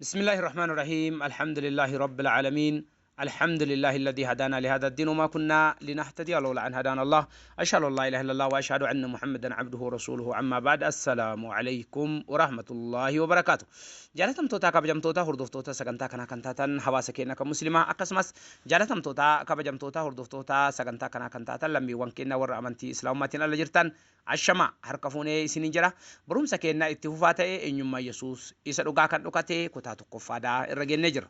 بسم الله الرحمن الرحيم. الحمد لله رب العالمين. الحمد لله الذي هدانا لهذا الدين وما كنا لنهتدي لولا أن هدانا الله. أشهد أن لا إله إلا الله وأشهد أن محمدا عبده ورسوله. أما بعد، السلام عليكم ورحمة الله وبركاته. جالتم توتا كبجم توتا هردوف توتا سكنتا كنا كنتاتن حواسكينا كمسلمة أكسمس. جالتم توتا كبجم توتا هردوف توتا سكنتا كنا كنتاتن لمي وانكينا ور أمنتي إسلاماتنا لجرتن الشمع harkafuune isinin jira barumsa keenna itti fufaa ta'e eenyummaa Yesuus isa dhugaa kan dhukate kutaa tokkoffaadhaa irra gennee jira.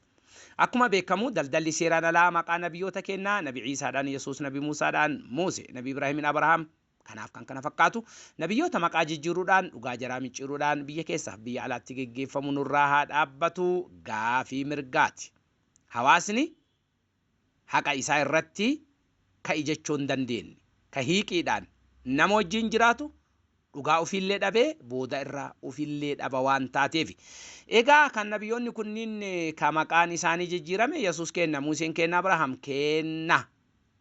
Akkuma beekamu daldalli seeraan alaa maqaa nabiyyoota kennaa nabi Ciisaadhaan Yesuus, nabi Muusaadhaan Muuse, nabi Ibraahimin Abrahaam kanaaf kan kana fakkaatu nabiyyoota maqaa jijjiiruudhaan dhugaa jaraa micciiruudhaan biyya keessaaf biyya alaatti geggeeffamu nurraa haa dhaabbatu gaafii mirgaati. Hawaasni haqa isaa irratti ka ijachuun dandeenye ka hiiqiidhaan nama wajjin jiraatu dhugaa ofiillee dhabee booda irraa ofiillee dhaba waan taateef. Egaa kan nabiyyoonni kunniin ka maqaan isaanii jijjiirame Yesuus kenna, Muuseen kenna, Abrahaam kenna.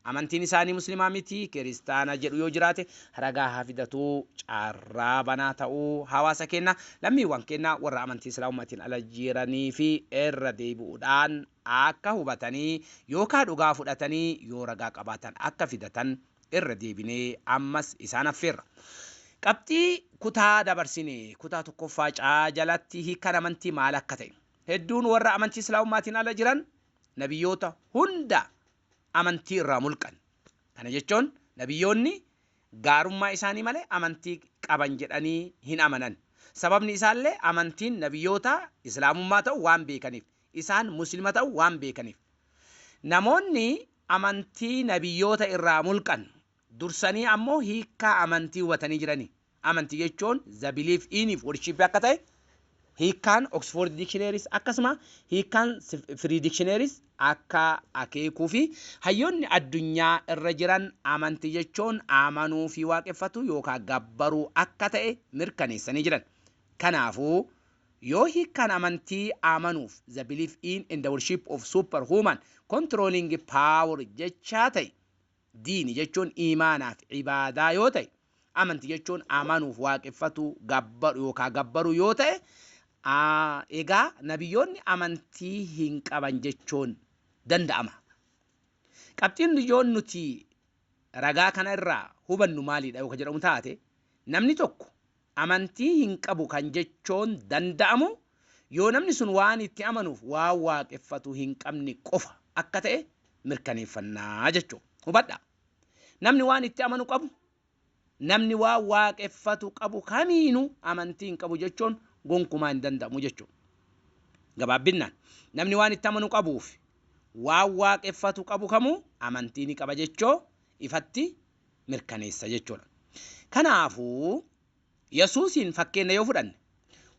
Amantiin isaanii muslimaa miti kiristaana jedhu yoo jiraate ragaa haa fidatu carraa banaa ta'uu hawaasa kenna lammiiwwan kenna warra amantii islaamumaatiin ala jiranii fi irra deebi'uudhaan akka hubatanii yookaan dhugaa fudhatanii yoo ragaa qabaatan akka fidatan irra deebinee ammas isaan affeerra. Qabxii kutaa dabarsine kutaa tokkoffaa jalatti hiikan amantii maal akka ta'e hedduun warra amantii islaamumaatiin ala jiran nabiyyoota hunda amantii irraa mulqan. Kana jechuun nabiyyoonni gaarummaa isaanii malee amantii qaban jedhanii hin amanan. Sababni isaallee amantiin nabiyyoota islaamummaa ta'u waan beekaniif, isaan muslima ta'u waan beekaniif. Namoonni amantii nabiyyoota irraa mulqan dursanii ammoo hiikaa amantii hubatanii jiranii. Amantii jechuun the belief in worship akka ta'e hiikaan Oxford Dictionaries akkasuma hiikaan Free Dictionaries akka akeekuu fi hayyoonni addunyaa irra jiran amantii jechuun amanuu fi waaqeffatu yookaan gabbaruu akka ta'e mirkaneessanii jiran. Kanaafuu yoo hiikaan amantii amanuuf the belief in the worship of superhuman controlling power jechaa ta'e diini jechuun imaanaaf ibaadaa yoo ta'e amantii jechuun amanuuf waaqeffatu gabbaru yookaan gabbaru yoo ta'e egaa nabiyyoonni amantii hin qaban jechuun danda'ama. Qabxiin yoon nuti ragaa kana irraa hubannu maalidha yoo jedhamu taate namni tokko amantii hin qabu kan jechuun danda'amu yoo namni sun waan itti amanuuf waan waaqeffatu hin qabne qofa akka ta'e mirkaneeffannaa jechuudha. Hubadhaa. Namni waan itti amanu qabu, namni waan waaqeffatu qabu kamiinuu amantii hin qabu jechuun gonkumaa hin danda'amu jechuudha. Gabaabbinaan namni waan itti amanu qabuuf waan waaqeffatu qabu kamuu amantii ni qaba jechoo ifatti mirkaneessa jechuudha. Kanaafuu Yesuusiin fakkeenya yoo fudhanne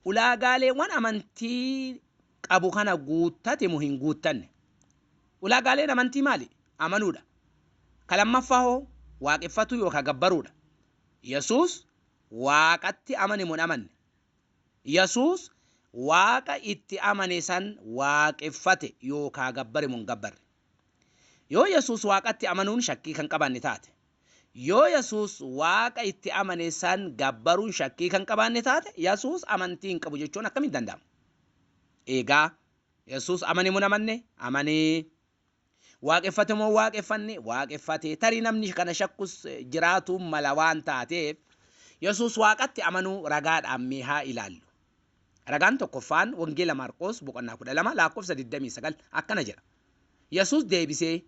ulaagaaleewwan amantii qabu kana guuttate moo hin guuttanne? Ulaagaaleen amantii maali? Amanuudha. Kalammaffaa hoo waaqeffatu yookaan gabbaruudha. Yesuus waaqatti amane moo amanne? Yesuus waaqa itti amane san waaqeffate yookaan gabbare moo gabbarre? Yoo Yesuus waaqatti amanuun shakkii kan qabaanne taate, yoo Yesuus waaqa itti amane san gabbaruun shakkii kan qabaanne taate, Yesuus amantii hin qabu jechuun akkamiin danda'ama? Egaa Yesuus amane moo amanne? Amanee. Waaqeffate moo waaqeffanne? Waaqeffate. Tarii namni kana shakkus jiraatu mala waan taateef Yesuus waaqatti amanuu ragaadhaan mee haa ilaallu. Ragaan tokkoffaan Wangeela Maarqos boqonnaa 12 lakkoofsa 29 akkana jedha. Yesuus deebisee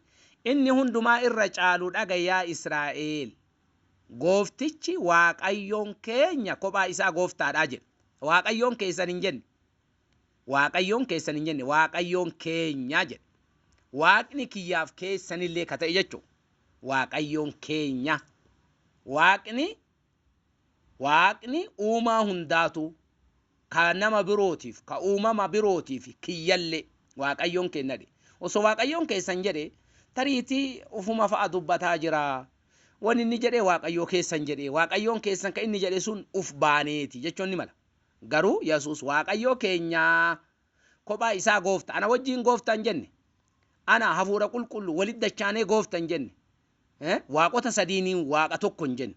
inni hundumaa irra caalu dhagayaa Israa'el. Gooftichi Waaqayyoon keenya kophaa isaa gooftaadhaa jedha. Waaqayyoon keessan hin jenne. Waaqayyoon keessan hin jenne. Waaqayyoon keenya jedha. Waaqni kiyyaaf keessanillee ka ta'e jechuudha. Waaqayyoon keenya. Waaqni uumaa hundaatu ka nama birootiif ka uumama birootiif kiyyallee Waaqayyoon kennadhe. Osoo Waaqayyoon keessan jedhe tariitii ufuma fa'a dubbataa jira. Wanni inni jedhe Waaqayyoo keessan jedhe. Waaqayyoon keessan ka inni jedhe sun uf baaneeti jechuun ni mala. Garuu Yesuus Waaqayyoo keenya kophaa isaa goofta. Ana wajjin goofta hin jenne. Ana hafuura qulqullu walitti dachaanee goofta hin jenne. Waaqota sadiiniin waaqa tokko hin jenne.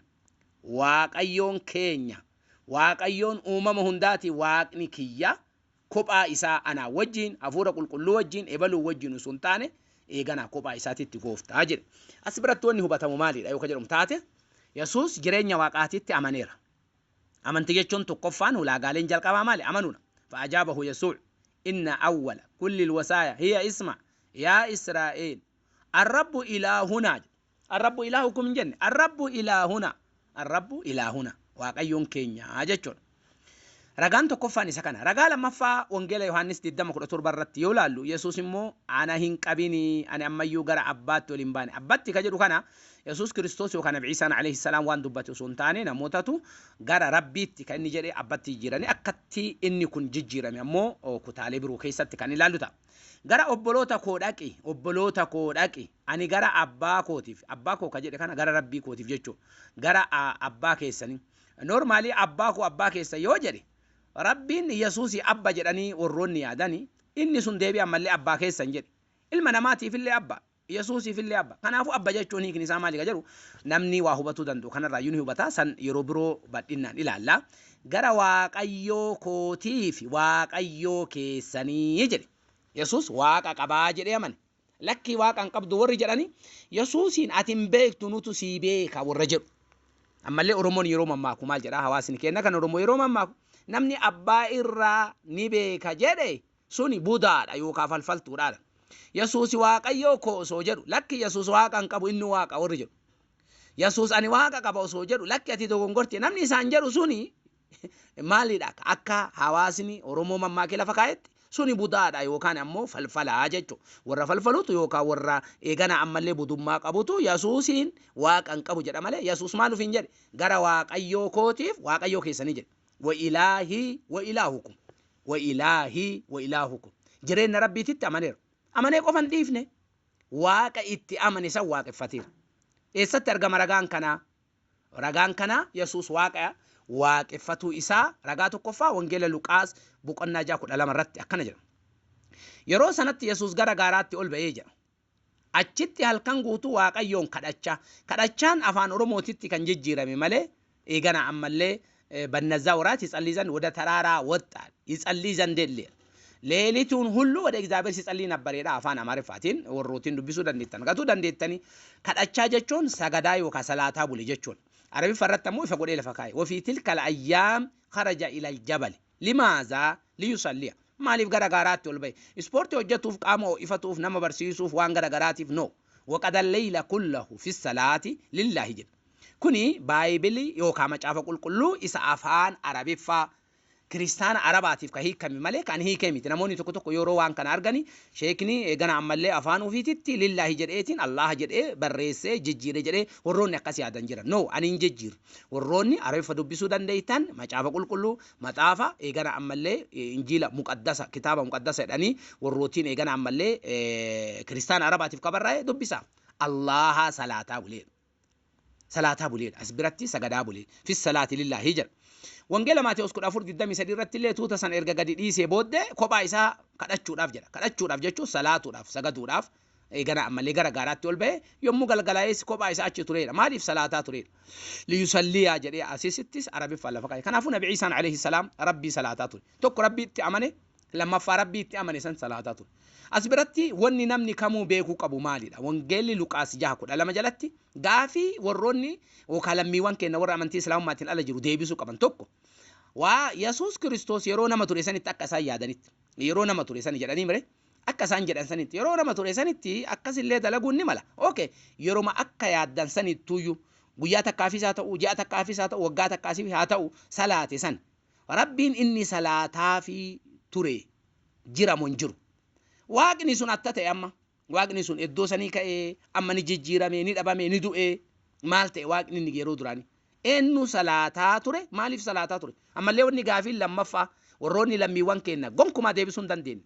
Waaqayyoon keenya. Waaqayyoon uumama hundaati waaqni kiyya kophaa isaa ana wajjin hafuura qulqulluu wajjin ebaluu wajjin sun taane eegana kophaa isaatitti gooftaa jedhe. As biratti wanni hubatamu maalidha yoo ka jedhamu taate Yesuus jireenya waaqaatitti amaneera. Amantii jechuun tokkoffaan ulaagaaleen jalqabaa maali? Amanuudha. فأجابه يسوع إن أول كل الوصايا هي اسمع يا إسرائيل الرب إلهنا الرب إلهكم جن الرب إلهنا الرب إلهنا واقعيون كينيا جتون رجان تكفاني سكنا رجال ما فا وانجيل يوحنس ديدم كل تور برت يولالو يسوع مو أنا هين كابيني أنا أما يوجر عبات وليمباني عبات كجرو كنا يسوع كريستوس وكان بعيسى عليه السلام وان دبته سنتاني نموتاتو جرى ربي تكاني جري عبات جيراني أكتي إني كن جيراني أمو أو كتالي برو كيسات تكاني لالوتا جرى أبلوتا كوداكي أني جرى أباكو كجري كنا جرى ربي كوتيف جتشو جرى أباك يسني نورمالي أباك يسا يوجري ربين يسوسي أبا جراني وروني ياداني إني سندبي أمالي أبا كيسان جري المناماتي في اللي أبا يسوسي في اللي أبا كان أفو أبا جاتشوني كني سامالي كجرو نمني واهبتو دندو كان رايوني هبتا سن يروبرو بدينا إلا الله غرا واقايو كوتيف واقايو كيساني يجري يسوس واقا قبا جري أمان لكي واقا قبضو وري جراني يسوسين أتنبيك تنوتو سيبيك ورجل أما اللي أرمون يروم ماكو مال جرا هواسين كينا كان أرمو يروم ماكو namni abbaa irraa ni beeka jedhe suni budaadha yookaan falfaltuudha. Yesuus waaqayyoo ko osoo jedhu lakki Yesuus waaqan qabu inni waaqa warri jedhu. Yesuus ani waaqa qaba osoo jedhu lakki ati dogongorti namni isaan jedhu suni maalidha akka hawaasni Oromoo mammaakee lafa kaayetti suni budaadha yookaan ammoo falfalaa jechuudha. Warra falfalutu yookaan warra eegana ammallee budummaa qabutu Yesuusiin waaqan qabu jedha malee Yesuus maal ufin jedhe gara waaqayyoo kootiif waaqayyoo keessanii jedhe. وإلهي وإلهكم جرينا ربي تتأمنير أمني قفن ديفني واقع اتأمني سوا واقع فتير إستر جم رجان كنا يسوس واقع فتو إسا رجاتو كفا وانجيل لوكاس بقنا جاكو على مرات أكنا جرا يرو سنة يسوس جارات تقول بيجا أشتي هالكنغوتو واقع يوم كداشان أفان أروموتي كان جيرا مملة إيجانا عمله بالنزاورات يسأليزن وده ترارا وطال يسأليزن دليل ليلتون هلو وده إجابة يسألينا بريرا أفانا معرفاتين والروتين دبسو دندتن قطو دندتني كد أتشاجتشون سجداي وكسلاتها بوليجتشون عربي فرتمو فقول إلى فكاي وفي تلك الأيام خرج إلى الجبل لماذا ليصلي ما لي غرغرات تولبي سبورت وجتوف قامو إفتوف نما برسيسوف وان غرغراتيف نو وقد الليل كله في الصلاة لله جل كوني بايبلي يوكا مچافا قلقلو إسا أفان عربي فا كريستان عرباتيف كهي كمي ملك عن هي كمي تنموني تكتوكو يورو وان كان أرغني شيكني إيغانا عمالي أفانو في تتي لله جرئتين الله جرئ برسي ججير جرئ وروني قاسي عدن جرى نو أنين ججير وروني عربي فدو بسو دان ديتان مچافا قلقلو مطافا إيغانا عمالي إنجيل مقدسة كتابة مقدسة يعني والروتين إيغانا عمالي كريستان عرباتيف كبر دو بسا الله صلاة وليل صلاة بوليد أسبرتي سجدا بوليد في الصلاة لله هجر وانجيل ما تيوسكو أفرد الدم سديرت اللي توتا سن إرجع قديدي سبود كوبا إسا كدشوا رافجرا كدشوا رافجتشو صلاة راف سجدوا راف إيجانا أما اللي جرا جرات تولبه يوم مقال جلايس كوبا إسا أشي تريد ما دي في صلاة تريد ليصلي أجري أسيستيس عربي فلا فكاي كان أفونا بعيسى عليه السلام ربي صلاة تريد توك ربي تأمنه لما فربي تأمنه سن صلاة تريد أسبرتي وني نمني كمو بيكو كابو مالي دا وانجيلي لوكاس جاكو دا لما جلتي غافي وروني وكالمي وانكي نور أمانتي سلام ماتين ألا جرو ديبسو كابان توكو ويسوس كريستوس يرونا ما توريساني تاكسا يادانيت يرونا ما توريساني جراني مري أكسان جران سانيت يرونا ما توريساني تي أكس اللي دلقون نمالا أوكي يروما أكا يادان ساني تويو بياتا كافي ساتو جاتا كافي ساتو وقاتا كافي ساتو صلاة سان ربين إني صلاة في توري جرا منجرو waaqni sun atta ta'e amma waaqni sun iddoo sanii ka'ee amma ni jijjiirame ni dhabame ni du'e maal ta'e waaqni ni yeroo duraani eenyu salaataa ture maaliif salaataa ture ammallee wanni gaafii lammaffaa warroonni lammiiwwan kenna gonkumaa deebisuu hin dandeenye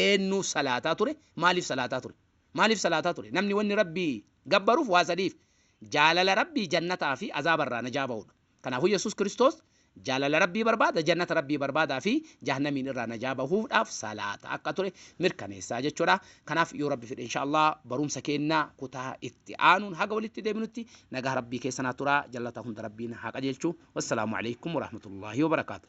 eenyu salaataa ture maaliif salaataa ture namni wanni rabbii gabbaruuf waa sadiif jaalala rabbii jannataa fi azaabarraa najaa ba'uudha kanaafuu yesus kristos جالال ربي برباد جنة ربي برباد في جهنم نرى نجابه هو أف صلاة أكتره مركنة ساجد شورا كناف يربي في إن شاء الله بروم سكيننا كتا اتعانون حاجة ولتي دبنتي نجاه ربي كيسنا ترى جلته ربنا حاجة جلشوا والسلام عليكم ورحمة الله وبركاته.